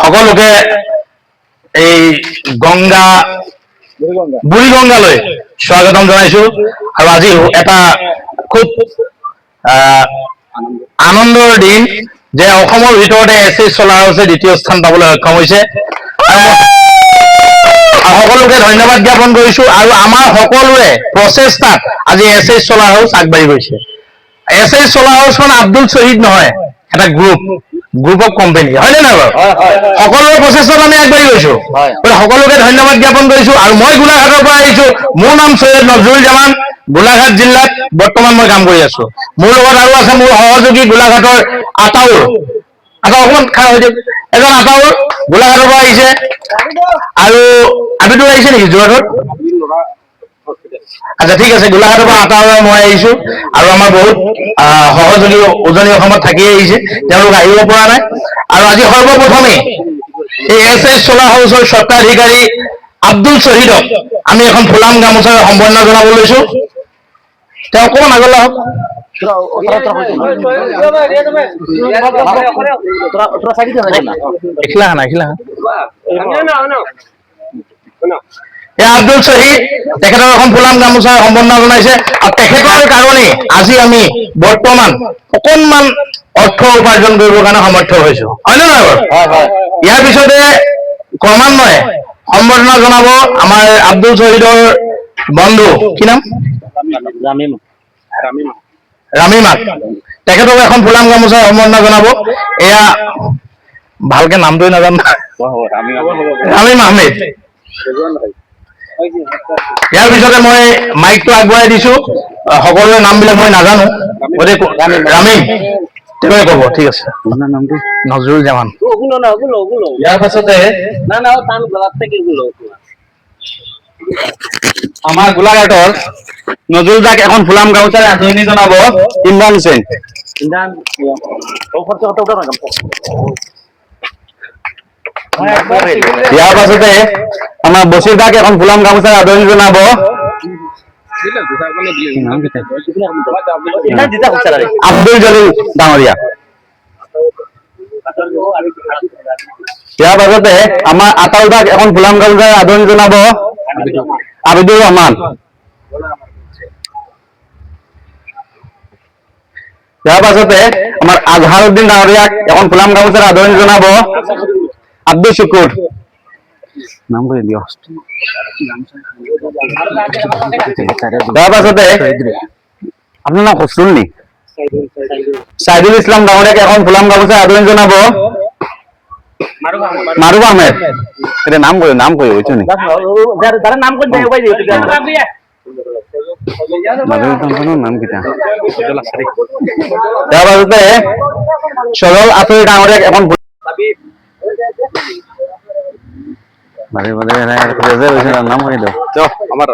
সকলোকে এই গংগা বুড়িগঙ্গালৈ স্বাগতম জনাইছো আৰু আজি এটা খুব আনন্দৰ দিন যে অসমৰ ভিতৰতে এছএছ চলাৰ হাউছে দ্বিতীয় স্থান পাবলৈ সক্ষম হৈছে সকলোকে ধন্যবাদ জ্ঞাপন কৰিছো আৰু আমাৰ সকলোৰে প্ৰচেষ্টাত আজি এছএছ চলাৰ হাউচ আগবাঢ়ি গৈছে এছএছ চলাৰ হাউচখন আব্দুল শহীদ নহয় এটা গ্ৰুপ অফ কোম্পানী হয় নে নহয় সকলোৰে প্ৰচেষ্টাত আমি আগবাঢ়ি গৈছো সকলোকে ধন্যবাদ জ্ঞাপন কৰিছো আৰু মই গোলাঘাটৰ পৰা আহিছো মোৰ নাম সৈয়দ নজৰুল জামান গোলাঘাট জিলাত বৰ্তমান মই কাম কৰি আছো মোৰ লগত আৰু আছে মোৰ সহযোগী গোলাঘাটৰ আতাউৰ অকমান খাই হৈ দিয়ক এজন আতাউৰ গোলাঘাটৰ পৰা আহিছে আৰু আবিদুল আহিছে নেকি যোৰহাটত আচ্ছা ঠিক আছে গোলাঘাটৰ পৰা আতাউৰ মই আহিছো আৰু আমাৰ বহুত সহযোগী উজনি অসমত থাকি আহিছে তেওঁলোক আহিব পৰা নাই আৰু আজি সৰ্বপ্ৰথমে এই এছএছ চলাৰ হাউচৰ স্বত্বাধিকাৰী আব্দুল শহীদক আমি এখন ফুলাম গামোচাৰে সম্বৰ্ধনা জনাব লৈছো তেওঁ অকণমান আগলৈ আহক আব্দুল শহীদ তেখেতৰ এখন ফুলাম গামোচাৰে সম্বৰ্ধনা জনাইছে আৰু তেখেতৰ কাৰণে আজি আমি বৰ্তমান অকণমান অৰ্থ উপাৰ্জন কৰিবৰ কাৰণে সমৰ্থ হৈছো হয় নে নহয় ইয়াৰ পিছতে ক্ৰমান্বয়ে সম্বৰ্ধনা জনাব আমাৰ আব্দুল শহীদৰ বন্ধু কি নাম ৰামিমাক তেখেতক এখন ফুলাম গামোচাৰে সম্বৰ্ধনা জনাব এয়া ভালকে নামটোৱে নাজানো ৰামিম আহমেদ ইয়াৰ পিছতে মই মাইকটো আগবঢ়াই দিছো সকলোৰে নামবিলাক মই নাজানো গতিকে ৰামিম তেওঁৱে ক'ব ঠিক আছে নামটো নজৰুল জামান ইয়াৰ পাছতে আমাৰ গোলাঘাটৰ নজৰুল দাক এখন ফুলাম গামোচাৰে আদৰণি জনাব ইমৰান হুছেইন ইয়াৰ পাছতে আমাৰ বছিৰ দাক এখন ফুলাম গামোচাৰে আদৰণি জনাব আব্দুল জলিল ডাঙৰীয়া ইয়াৰ পাছতে আমাৰ আতাউল দাক এখন ফুলাম গামোচাৰে আদৰণি জনাব আবিদুৰ ৰহমান ইয়াৰ পাছতে আমাৰ আজহাৰুদ্দিন ডাঙৰীয়াক এখন ফুলাম গামোচাৰে আদৰণি জনাব আব্দুল শুকুৰ নাম কৰি দিয়ক তাৰ পাছতে আপোনাৰ নাম খসৰুল নি সাইদুল ইছলাম ডাঙৰীয়াক এখন ফুলাম গামোচাৰে আদৰণি জনাব মাৰুফ আহমেদ এটা নাম কৰি বুঝছো নি নাম কিটা তাৰ পাছতে সৰল আতৰি ডাঙৰীয়াক এখন নাম কৰি দিয়ক আমাৰ